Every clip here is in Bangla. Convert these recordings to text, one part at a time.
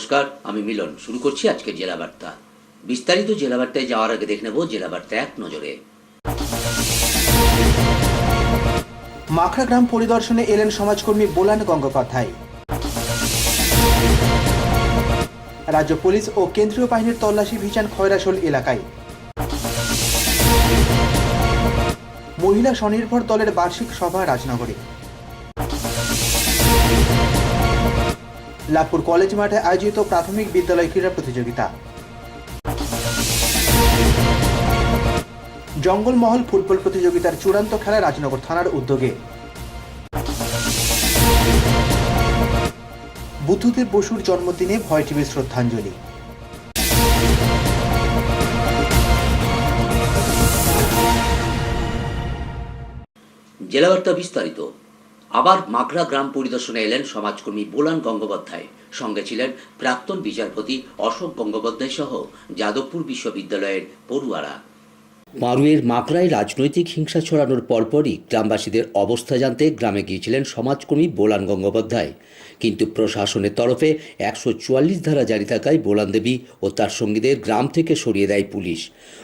নমস্কার, আমি মিলন। শুরু করছি আজকের জেলা বার্তা। বিস্তারিত জেলা বার্তায় যাওয়ার আগে দেখে নেব জেলা বার্তা এক নজরে। মাখরা গ্রাম পরিদর্শনে এলেন সমাজকর্মী বোলান গঙ্গোপাধ্যায়। রাজ্য পুলিশ ও কেন্দ্রীয় বাহিনীর তল্লাশি অভিযান খয়রাশোল এলাকায়। মহিলা স্বনির্ভর দলের বার্ষিক সভা রাজনগরে। লাভপুর কলেজ মাঠে আয়োজিত প্রাথমিক বিদ্যালয় ক্রীড়া প্রতিযোগিতা। জঙ্গলমহল ফুটবল প্রতিযোগিতার চূড়ান্ত খেলা রাজনগর থানার উদ্যোগে। বুদ্ধদেব বসুর জন্মদিনে ভয় টিভির শ্রদ্ধাঞ্জলি। জেলা বার্তা বিস্তারিত। আবার মাখরা গ্রাম পরিদর্শনে এলেন সমাজকর্মী বোলান গঙ্গোপাধ্যায়। সঙ্গে ছিলেন প্রাক্তন বিচারপতি অশোক গঙ্গোপাধ্যায় সহ যাদবপুর বিশ্ববিদ্যালয়ের পড়ুয়ারা। পারুইয়ের মাখরায় রাজনৈতিক হিংসা ছড়ানোর পরপরই গ্রামবাসীদের অবস্থা জানতে গ্রামে গিয়েছিলেন সমাজকর্মী বোলান গঙ্গোপাধ্যায়। কিন্তু প্রশাসনের তরফে 144 ধারা জারি থাকায় বোলান দেবী ও তার সঙ্গীদের গ্রাম থেকে সরিয়ে দেয় পুলিশ।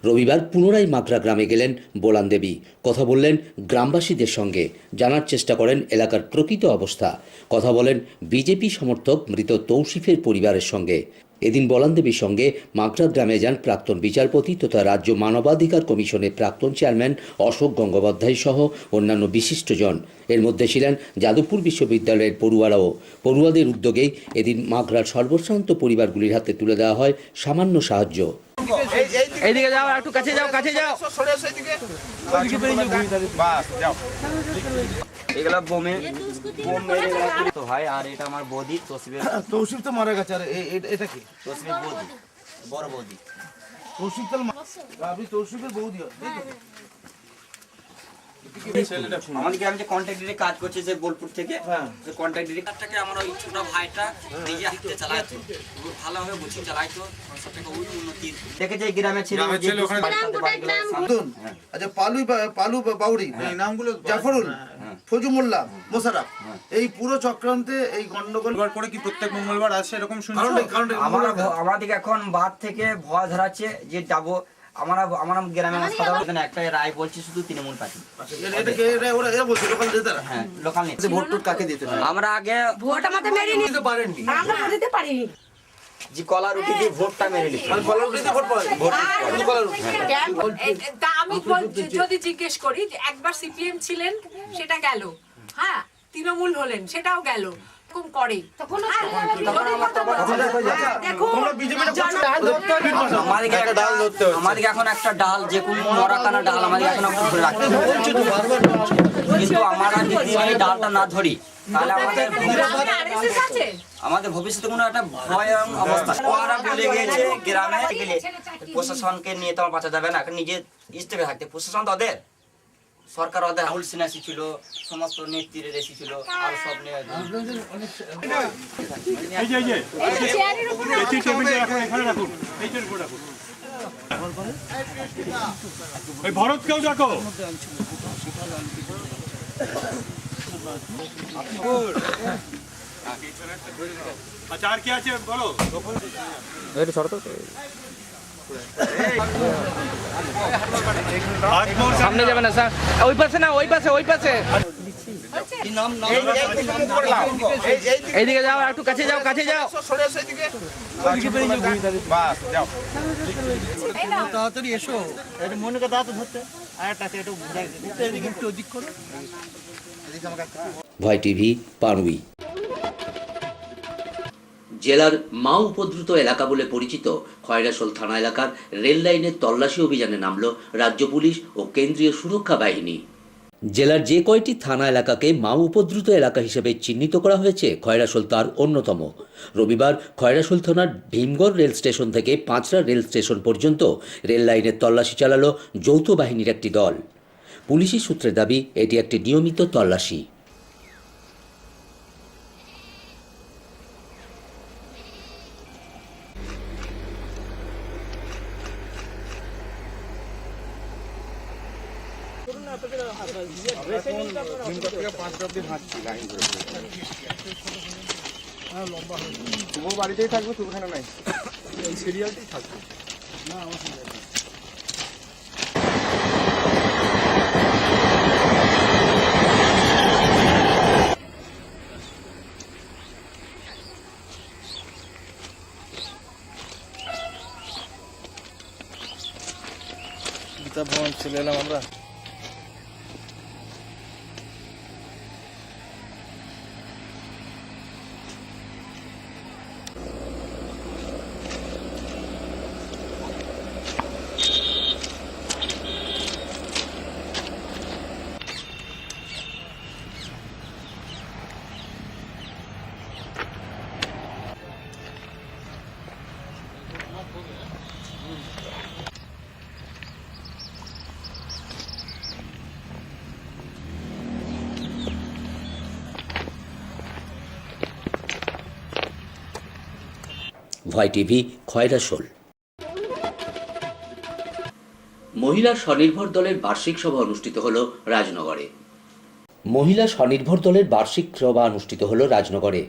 রবিবার পুনরায় মাখরা গ্রামে গেলেন বোলান দেবী। কথা বললেন গ্রামবাসীদের সঙ্গে, জানার চেষ্টা করেন এলাকার প্রকৃত অবস্থা। কথা বলেন বিজেপি সমর্থক মৃত তৌসিফের পরিবারের সঙ্গে। এদিন বোলান দেবীর সঙ্গে মাখরা গ্রামে যান প্রাক্তন বিচারপতি তথা রাজ্য মানবাধিকার কমিশনের প্রাক্তন চেয়ারম্যান অশোক গঙ্গোপাধ্যায় সহ অন্যান্য বিশিষ্টজন। এর মধ্যে ছিলেন যাদবপুর বিশ্ববিদ্যালয়ের পড়ুয়ারাও। পড়ুয়াদের উদ্যোগেই এদিন মাখরার সর্বশান্ত পরিবারগুলির হাতে তুলে দেওয়া হয় সামান্য সাহায্য। এইদিকে যাও, একটু কাছে যাও, কাছে যাও। এগুলা বোমে তো ভাই, আর এটা আমার বৌদি তৌসিফ তো মারা গেছে। আর এটা কি? তৌসিফের বৌদি, বড় বৌদি। তৌসিফ তো আপনি তৌসিফের বৌদি। আমাদেরকে আমি যে কন্ট্যাক্ট ডিরে কাজ করছি যে বোলপুর থেকে, যে কন্ট্যাক্ট ডিরেক্টরটাকে আমার ওই ছোট ভাইটা নিজে হাতে চালাতো, ভালোভাবে বুঝে চালাইতো। সবথেকে ওই উন্নতি দেখে যে গ্রামে ছিল। আচ্ছা, পালু বাউরি, নামগুলো জাফরুল, ফজু মোল্লা, মোশাররফ, এই পুরো চক্রান্তে এই গন্ডগোল করে কি প্রত্যেক মঙ্গলবার আসে এরকম শুনছি। আমাদেরকে এখন বাদ থেকে ভয় ধরাচ্ছে যে যাবো। আমরা গ্রামে সাধারণ একটা রায় বলছি শুধু তৃণমূল পার্টি। হ্যাঁ, লোকাল নেতা। ভোট কাকে দিতে হবে? আমরা আগে ভোট আমাদের মেরে নিতে পারেননি, আমরা দিতে পারিনি। জি কলা রুটি দিয়ে ভোটটা মেরে নিতে। কলা রুটিতে ভোট পায়। তা আমি যদি জিজ্ঞেস করি যে একবার সিপিএম ছিলেন সেটা গেল, হ্যাঁ, তৃণমূল হলেন সেটাও গেল, করে তখন আমাদেরকে এখন একটা ডাল, যে কোনো মরাকানা ডাল আমাদের এখন ধরে রাখতে হবে। কিন্তু আমরা যদি এই ডালটা না ধরি তাহলে আমাদের ভবিষ্যতে কোনো একটা ভয় অবস্থা। ওরা বলে গিয়েছে গ্রামে গেলে প্রশাসনকে নিয়ে তো বাঁচা যাবে না, নিজে ইস্তেফে থাকতে। প্রশাসন তো ওদের, সরকার ওদের রাহুল সিনহা এসেছিল, সমস্ত নেত্রীরা এসেছিল, আর সব নিয়ে ভরতকেও দেখো। আচ্ছা, আর কি আছে বলো। সামনে যাবে না স্যার, ওই পাশে না, ওই পাশে, ওই পাশে। এইদিকে যাও, একটু কাছে যাও, কাছে যাও। তাড়াতাড়ি এসো, মনে দাঁত ধরতে ভয় টিভি, পারুই। জেলার মা উপদ্রুত এলাকা বলে পরিচিত খয়রাশোল থানা এলাকার রেল লাইনের তল্লাশি অভিযানে নামল রাজ্য পুলিশ ও কেন্দ্রীয় সুরক্ষা বাহিনী। জেলার যে কয়টি থানা এলাকাকে মা উপদ্রুত এলাকা হিসেবে চিহ্নিত করা হয়েছে, খয়রাশোল তার অন্যতম। রবিবার খয়রাশোল থানার ভীমগড় রেল স্টেশন থেকে পাঁচরা রেল স্টেশন পর্যন্ত রেল লাইনের তল্লাশি চালালো যৌথ বাহিনীর একটি দল। পুলিশি সূত্রের দাবি এটি একটি নিয়মিত তল্লাশি। শুভ বাড়িতেই থাকবে, শুভ এখানে নাই, এই সিরিয়ালটাই থাকবে। গীতা ভবন চলে এলাম আমরা। ভয় টিভি, খয়রাশোল। মহিলা স্বনির্ভর দলের বার্ষিক সভা অনুষ্ঠিত হল রাজনগরে। মহিলা স্বনির্ভর দলের বার্ষিক সভা অনুষ্ঠিত হল রাজনগরে।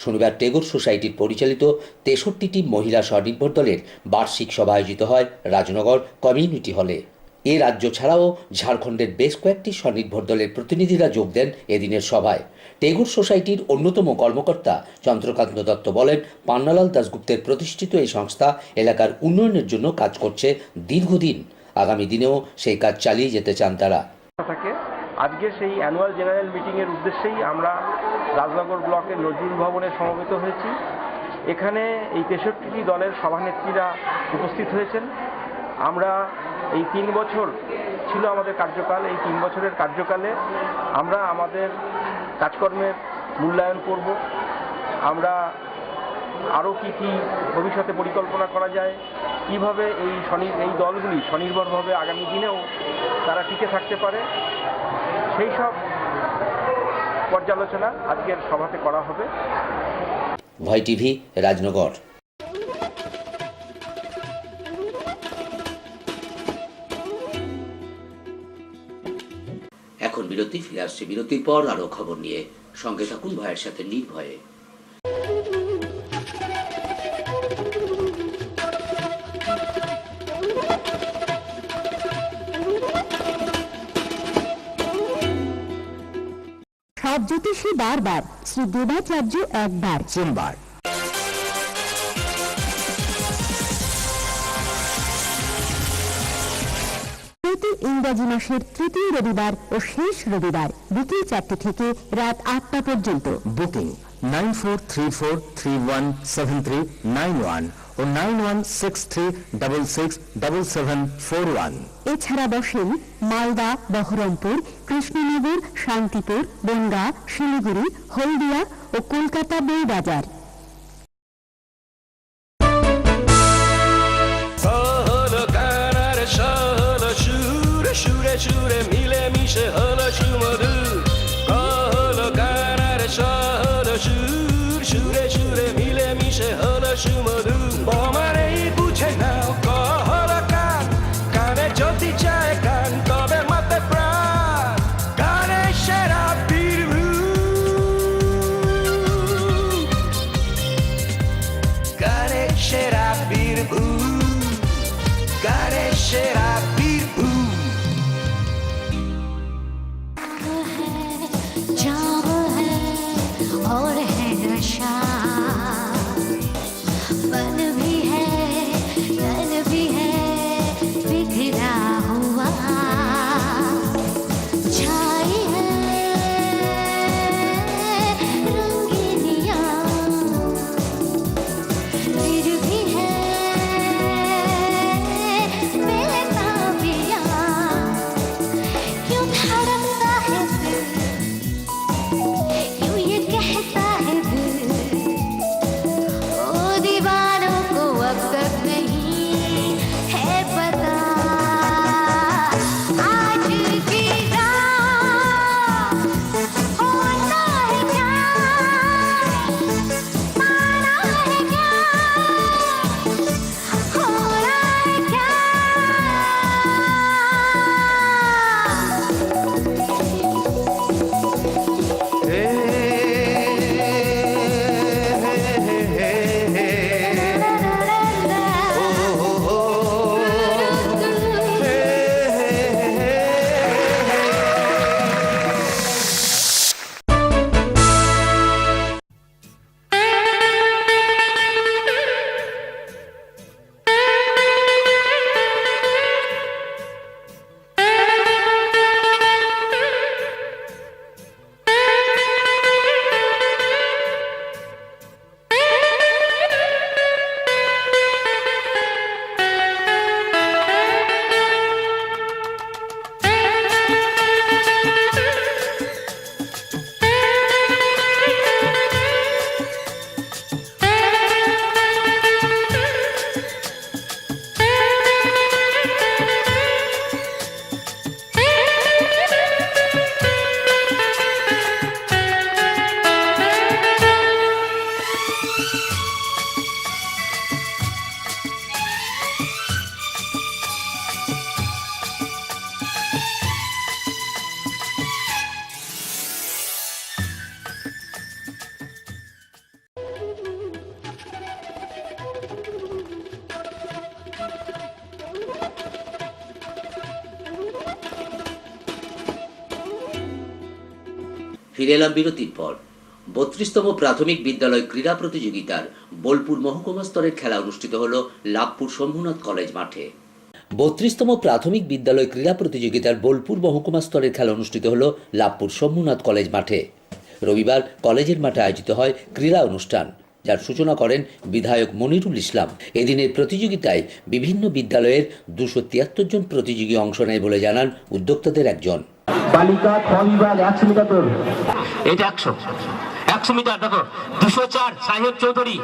শনিবার টেগোর সোসাইটির পরিচালিত 63টি মহিলা স্বনির্ভর দলের বার্ষিক সভা আয়োজিত হয় রাজনগর কমিউনিটি হলে। এ রাজ্য ছাড়াও ঝাড়খণ্ডের বেশ কয়েকটি স্বনির্ভর দলের প্রতিনিধিরা যোগ দেন এদিনের সভায়। টেগোর সোসাইটির অন্যতম কর্মকর্তা চন্দ্রকান্ত দত্ত বলেন, পান্নালাল দাশগুপ্তের প্রতিষ্ঠিত এই সংস্থা এলাকার উন্নয়নের জন্য কাজ করছে দীর্ঘদিন। আগামী দিনেও সেই কাজ চালিয়ে যেতে চান তারা। আজকে সেই অ্যানুয়াল জেনারেল মিটিংয়ের উদ্দেশ্যেই আমরা রাজনগর ব্লকের নজরুল ভবনে সমবেত হয়েছি। এখানে এই 63টি দলের সভানেত্রীরা উপস্থিত হয়েছেন। আমরা এই 3 বছর ছিল আমাদের কার্যকাল। এই 3 বছরের কার্যকালে আমরা আমাদের কাজকর্মের মূল্যায়ন করব। আমরা আরও কী ভবিষ্যতে পরিকল্পনা করা যায়, কীভাবে এই দলগুলি স্বনির্ভরভাবে আগামী দিনেও তারা টিকে থাকতে পারে, সেই সব পর্যালোচনা আজকের সভাতে করা হবে। ভয় টিভি, রাজনগর। এখন বিরতি, ফিরে আসছে বিরতির পর আরো খবর নিয়ে। সঙ্গে থাকুন ভয়ের সাথে নির্ভয়ে। সব জ্যোতিষী বারবার, শ্রী দেবাচার্য একবার। সোমবার প্রতি ইংরাজি মাসের তৃতীয় রবিবার ও শেষ রবিবার বিকেল 4টে থেকে রাত 8টা পর্যন্ত। বুকিং 9434317391 ও 9163667741। এছাড়া বসেন মালদা, বহরমপুর, কৃষ্ণনগর, শান্তিপুর, বনগাঁ, শিলিগুড়ি, হলদিয়া ও কলকাতা বইবাজার। সুরে সুরে মিলে মিশে হলো সুমধুর, হলো গান আর হলো সুর, সুরে সুরে মিলে মিশে হলো সুমধুর। আমার এই বুঝে নাও হলো গান, কানে যদি চায় গান তবে মাতে প্রাণ, গানের সেরা বীরভূম, গানের সেরা বীরভূম, গানের সেরা বীরভূম। और है नशा ফিরে এলাম বিরতির পর। 32তম প্রাথমিক বিদ্যালয় ক্রীড়া প্রতিযোগিতার বোলপুর মহকুমা স্তরের খেলা অনুষ্ঠিত হল লাভপুর শম্ভুনাথ কলেজ মাঠে। 32তম প্রাথমিক বিদ্যালয় ক্রীড়া প্রতিযোগিতার বোলপুর মহকুমা স্তরের খেলা অনুষ্ঠিত হল লাভপুর শম্ভুনাথ কলেজ মাঠে। রবিবার কলেজের মাঠে আয়োজিত হয় ক্রীড়া অনুষ্ঠান, যার সূচনা করেন বিধায়ক মনিরুল ইসলাম। এদিনের প্রতিযোগিতায় বিভিন্ন বিদ্যালয়ের 273 জন প্রতিযোগী অংশ নেয় বলে জানান উদ্যোক্তাদের একজন। বালিকা খ বিভাগ 100 মিটার দৌড়, এটা 100 মিটার দেখো 204 সাহেব চৌধুরী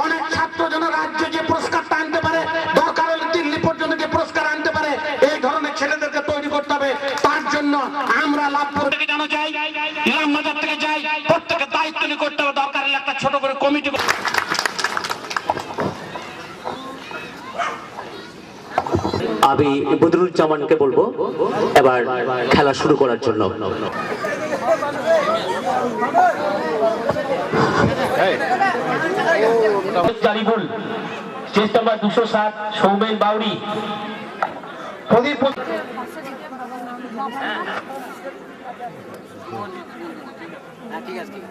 অনেক ছাত্র যেন রাজ্যে যে পুরস্কারটা আনতে পারে, দরকার হলে দিল্লি পর্যন্ত যে পুরস্কার আনতে পারে, এই ধরনের ছেলেদেরকে তৈরি করতে হবে। তার জন্য আমরা লাভপুর থেকে যেন যাই, ইলামবাজার থেকে যাই, প্রত্যেকের দায়িত্ব নিয়ে করতে হবে। দরকার হলে একটা ছোট করে কমিটি। আমি বদরুজ্জামানকে বলবো এবার খেলা শুরু করার জন্য। জারিবুল, স্টেজ নাম্বার 207 সৌমেন বাউরি।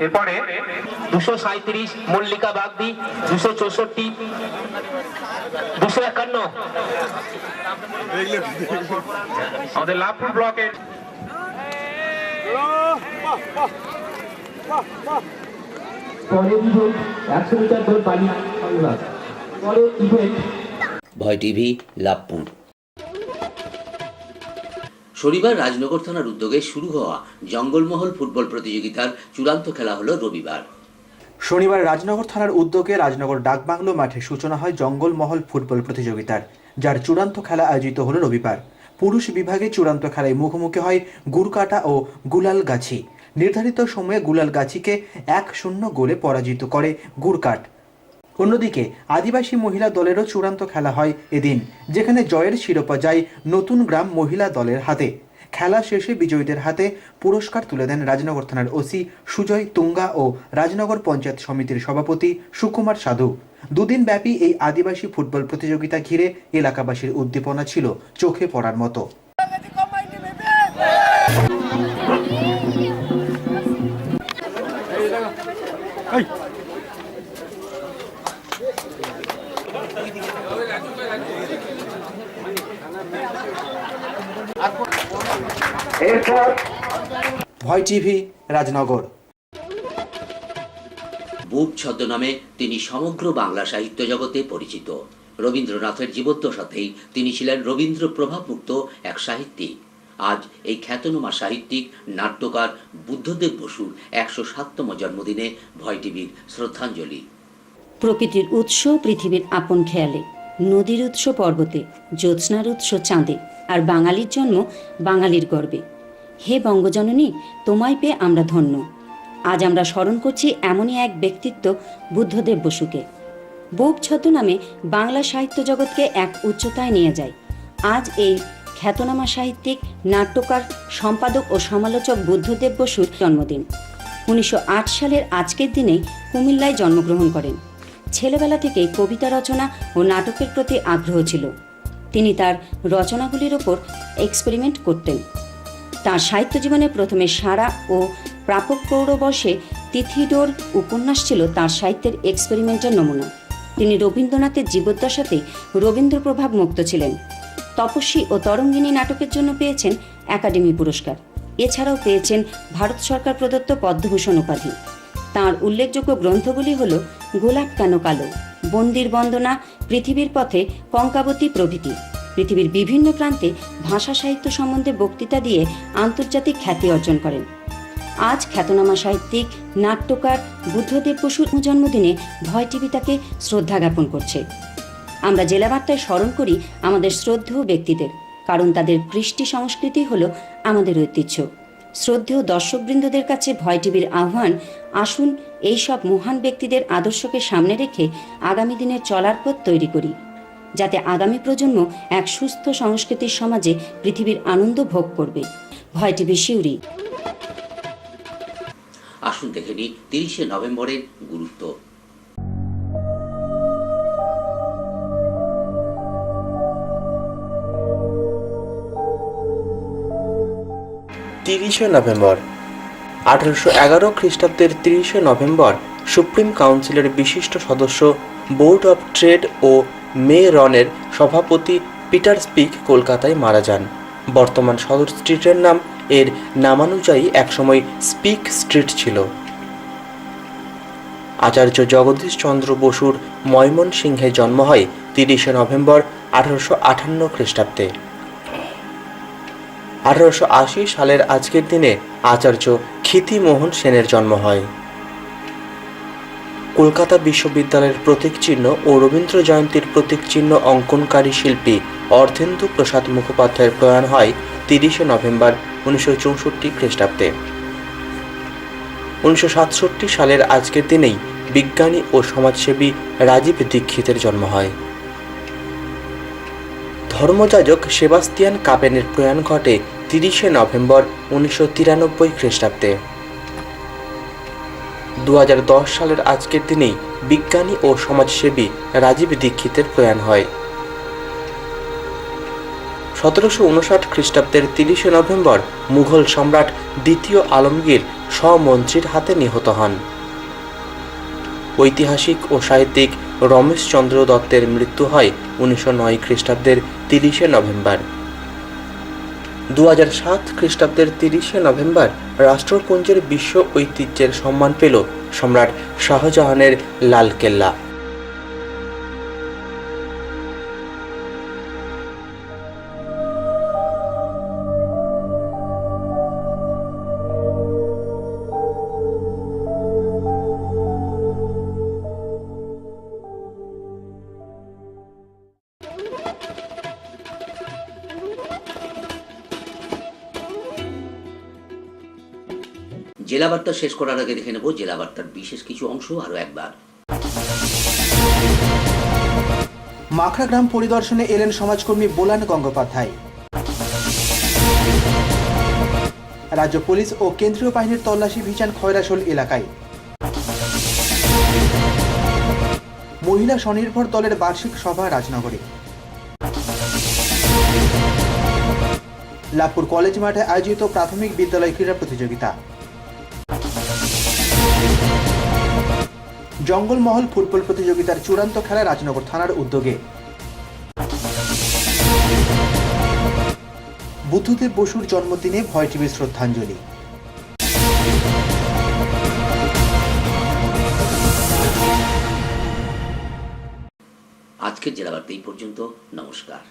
এরপরে 237 মল্লিকা বাগদি, 264, 251 আমাদের লাভপুর ব্লকের ভয় টিভি, লাভপুর। শনিবার রাজনগর থানার উদ্যোগে শুরু হওয়া জঙ্গলমহল ফুটবল প্রতিযোগিতার চূড়ান্ত খেলা হলো রবিবার। শনিবার রাজনগর থানার উদ্যোগে রাজনগর ডাকবাংলো মাঠে সূচনা হয় জঙ্গলমহল ফুটবল প্রতিযোগিতার, যার চূড়ান্ত খেলা আয়োজিত হলো রবিবার। পুরুষ বিভাগে চূড়ান্ত খেলায় মুখোমুখি হয় গুরকাটা ও গুলালগাছি। নির্ধারিত সময়ে গুলালগাছিকে 1-0 গোলে পরাজিত করে গুরকাট। অন্যদিকে আদিবাসী মহিলা দলেরও চূড়ান্ত খেলা হয় এদিন, যেখানে জয়ের শিরোপা যায় নতুন গ্রাম মহিলা দলের হাতে। খেলা শেষে বিজয়ীদের হাতে পুরস্কার তুলে দেন রাজনগর থানার ওসি সুজয় তুঙ্গা ও রাজনগর পঞ্চায়েত সমিতির সভাপতি সুকুমার সাধু। দুদিন ব্যাপী এই আদিবাসী ফুটবল প্রতিযোগিতা ঘিরে এলাকাবাসীর উদ্দীপনা ছিল চোখে পড়ার মতো। ভয় টিভি, রাজনগর। বুক ছদ্মনামে তিনি সমগ্র বাংলা সাহিত্য জগতে পরিচিত। রবীন্দ্রনাথের জীবদ্দশাতেই তিনি ছিলেন রবীন্দ্র প্রভাবমুক্ত এক সাহিত্যিক। আজ এই খ্যাতনামা সাহিত্যিক, নাট্যকার বুদ্ধদেব বসুর 107তম জন্মদিনে ভয় টিভির শ্রদ্ধাঞ্জলি। প্রকৃতির উৎস পৃথিবীর আপন খেয়ালে, নদীর উৎস পর্বতে, জ্যোৎস্নার উৎস চাঁদে, আর বাঙালির জন্ম বাঙালির গর্বে। হে বঙ্গজননী, তোমায় পেয়ে আমরা ধন্য। আজ আমরা স্মরণ করছি এমনই এক ব্যক্তিত্ব, বুদ্ধদেব বসুকে। বুক ছদ্মনামে বাংলা সাহিত্য জগৎকে এক উচ্চতায় নিয়ে যায়। আজ এই খ্যাতনামা সাহিত্যিক, নাট্যকার, সম্পাদক ও সমালোচক বুদ্ধদেব বসুর জন্মদিন। 1908 সালের আজকের দিনেই কুমিল্লায় জন্মগ্রহণ করেন। ছেলেবেলা থেকেই কবিতা রচনা ও নাটকের প্রতি আগ্রহ ছিল। তিনি তার রচনাগুলির ওপর এক্সপেরিমেন্ট করতেন। তাঁর সাহিত্য জীবনে প্রথমে সারা ও প্রাপক প্রৌঢ়বর্ষে তিথিডোর উপন্যাস ছিল তাঁর সাহিত্যের এক্সপেরিমেন্টের নমুনা। তিনি রবীন্দ্রনাথের জীবদ্দশাতে রবীন্দ্র প্রভাব মুক্ত ছিলেন। তপস্বী ও তরঙ্গিনী নাটকের জন্য পেয়েছেন একাডেমি পুরস্কার। এছাড়াও পেয়েছেন ভারত সরকার প্রদত্ত পদ্মভূষণ উপাধি। তাঁর উল্লেখযোগ্য গ্রন্থগুলি হল গোলাপ কেন কালো, বন্দির বন্দনা, পৃথিবীর পথে, কঙ্কাবতী প্রভৃতি। পৃথিবীর বিভিন্ন প্রান্তে ভাষা সাহিত্য সম্বন্ধে বক্তৃতা দিয়ে আন্তর্জাতিক খ্যাতি অর্জন করেন। আজ খ্যাতনামা সাহিত্যিক নাট্যকার বুদ্ধদেব বসুর জন্মদিনে ভয় টিভি তাকে শ্রদ্ধা জ্ঞাপন করছে। আমরা জেলা বার্তায় স্মরণ করি আমাদের শ্রদ্ধেয় ব্যক্তিদের, কারণ তাদের কৃষ্টি সংস্কৃতি হল আমাদের ঐতিহ্য। শ্রদ্ধেয় দর্শকবৃন্দদের কাছে ভয় টিভির আহ্বান, আসুন এই সব মহান ব্যক্তিদের আদর্শকে সামনে রেখে আগামী দিনের চলার পথ তৈরি করি, যাতে আগামী প্রজন্ম এক সুস্থ সংস্কৃতির সমাজে পৃথিবীর আনন্দ ভোগ করবে। ভয় টিভি সিউড়ি। আসুন দেখে নিই 30শে নভেম্বরের গুরুত্ব। নভেম্বর 1811 খ্রিস্টাব্দের 30শে নভেম্বর সুপ্রিম কাউন্সিলের বিশিষ্ট সদস্য বোর্ড অফ ট্রেড ও মেরনের সভাপতি পিটার স্পিক কলকাতায় মারা যান। বর্তমান সদর স্ট্রিটের নাম এর নামানুযায়ী একসময় স্পিক স্ট্রিট ছিল। আচার্য জগদীশ চন্দ্র বসুর ময়মনসিংহে জন্ম হয় 30শে নভেম্বর 1858 খ্রিস্টাব্দে। 1880 সালের আজকের দিনে আচার্য ক্ষিতিমোহন সেনের জন্ম হয়। কলকাতা বিশ্ববিদ্যালয়ের প্রতীক চিহ্ন ও রবীন্দ্র জয়ন্তীর প্রতীক চিহ্ন অঙ্কনকারী শিল্পী অর্ধেন্দু প্রসাদ মুখোপাধ্যায়ের প্রয়াণ হয় 30শে নভেম্বর 1964 খ্রিস্টাব্দে। 1967 সালের আজকের দিনেই বিজ্ঞানী ও সমাজসেবী রাজীব দীক্ষিতের জন্ম হয়। ধর্মযাজক সেবাস্তিয়ান কাপেনের প্রয়াণ ঘটে 30শে নভেম্বর 1993 খ্রিস্টাব্দে। 2010 সালের আজকের দিনেই বিজ্ঞানী ও সমাজসেবী রাজীব দীক্ষিতের প্রয়াণ হয়। 1759 খ্রিস্টাব্দের 30শে নভেম্বর মুঘল সম্রাট দ্বিতীয় আলমগীর স্বমন্ত্রীর হাতে নিহত হন। ঐতিহাসিক ও সাহিত্যিক রমেশচন্দ্র দত্তের মৃত্যু হয় 1909 খ্রিস্টাব্দের 30শে নভেম্বর। 2007 খ্রিস্টাব্দের 30শে নভেম্বর রাষ্ট্রপুঞ্জের বিশ্ব ঐতিহ্যের সম্মান পেল সম্রাট শাহজাহানের লালকেল্লা। জেলা বার্তা শেষ করার আগে দেখে নেব জেলা বার্তার বিশেষ কিছু অংশ আরও একবার। মাখরা গ্রাম পরিদর্শনে এলেন সমাজকর্মী বোলান গঙ্গোপাধ্যায়। রাজ্য পুলিশ ও কেন্দ্রীয় বাহিনীর তল্লাশি অভিযান খয়রাশোল এলাকায়। মহিলা স্বনির্ভর দলের বার্ষিক সভা রাজনগরে। লাভপুর কলেজ মাঠে আয়োজিত প্রাথমিক বিদ্যালয় ক্রীড়া প্রতিযোগিতা। জঙ্গলমহল ফুটবল প্রতিযোগিতার চূড়ান্ত খেলা রাজনগর থানার উদ্যোগে। বুদ্ধদেব বসুর জন্মদিনে ভয় টিভির শ্রদ্ধাঞ্জলি। আজকের জেলা বার্তা এই পর্যন্ত। নমস্কার।